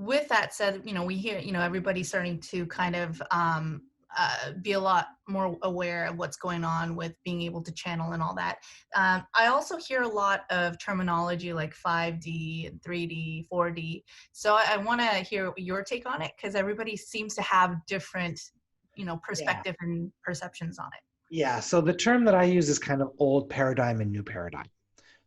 with that said, we hear, everybody's starting to kind of be a lot more aware of what's going on with being able to channel and all that. I also hear a lot of terminology like 5D and 3D, 4D. So I want to hear your take on it because everybody seems to have different, Yeah. perspective and perceptions on it. Yeah. So the term that I use is kind of old paradigm and new paradigm.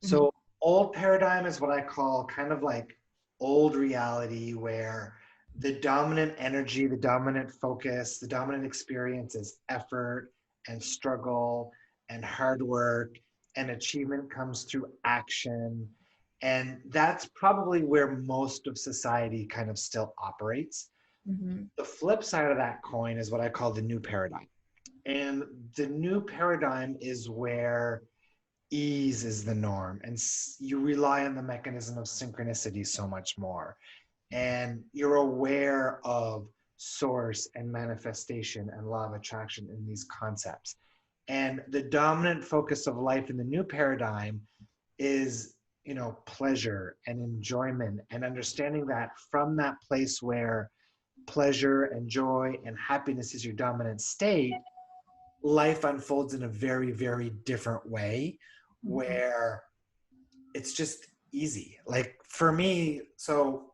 Hmm. So old paradigm is what I call kind of like old reality where the dominant energy, the dominant focus, the dominant experience is effort and struggle and hard work, and achievement comes through action. And that's probably where most of society kind of still operates. Hmm. The flip side of that coin is what I call the new paradigm. And the new paradigm is where ease is the norm and you rely on the mechanism of synchronicity so much more, and you're aware of source and manifestation and law of attraction in these concepts. And the dominant focus of life in the new paradigm is, pleasure and enjoyment, and understanding that from that place where pleasure and joy and happiness is your dominant state, life unfolds in a very, very different way Hmm. where it's just easy. Like for me, so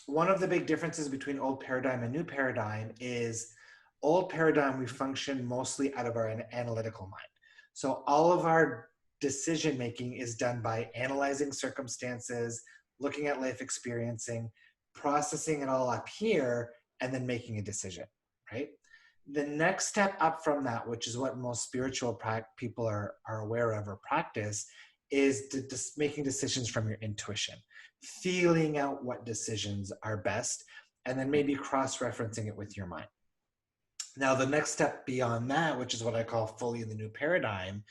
one of the big differences between old paradigm and new paradigm is old paradigm, we function mostly out of our analytical mind. So all of our decision making is done by analyzing circumstances, looking at life experiencing, processing it all up here, and then making a decision, right? The next step up from that, which is what most spiritual people are aware of or practice, is making decisions from your intuition, feeling out what decisions are best, and then maybe cross-referencing it with your mind. Now, the next step beyond that, which is what I call fully in the new paradigm,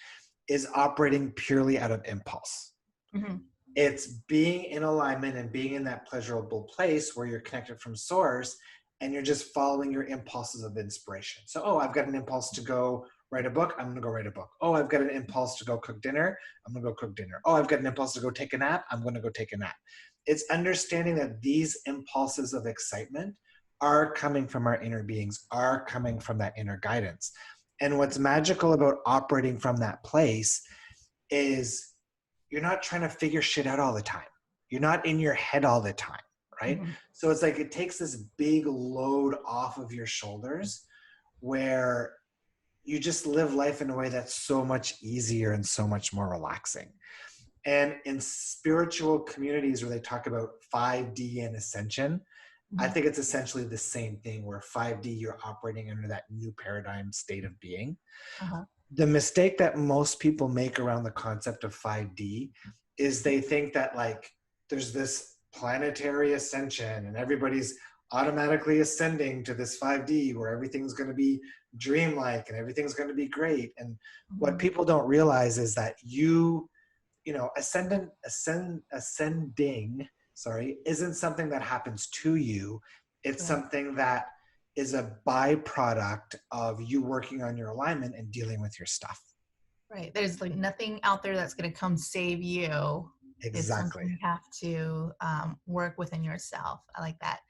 is operating purely out of impulse. Hmm. It's being in alignment and being in that pleasurable place where you're connected from source and you're just following your impulses of inspiration. So, oh, I've got an impulse to go write a book. I'm going to go write a book. Oh, I've got an impulse to go cook dinner. I'm going to go cook dinner. Oh, I've got an impulse to go take a nap. I'm going to go take a nap. It's understanding that these impulses of excitement are coming from our inner beings, are coming from that inner guidance. And what's magical about operating from that place is you're not trying to figure shit out all the time. You're not in your head all the time, right? Hmm. So it's like it takes this big load off of your shoulders where you just live life in a way that's so much easier and so much more relaxing. And in spiritual communities where they talk about 5D and ascension, I Hmm. think it's essentially the same thing where 5D, you're operating under that new paradigm state of being. Uh-huh. The mistake that most people make around the concept of 5D is they think that like there's this planetary ascension and everybody's automatically ascending to this 5D where everything's going to be dreamlike and everything's going to be great. And what Hmm. people don't realize is that ascending, sorry, isn't something that happens to you. It's Right. something that is a byproduct of you working on your alignment and dealing with your stuff. Right. There's like nothing out there that's going to come save you. It's something Exactly. you have to work within yourself. I like that.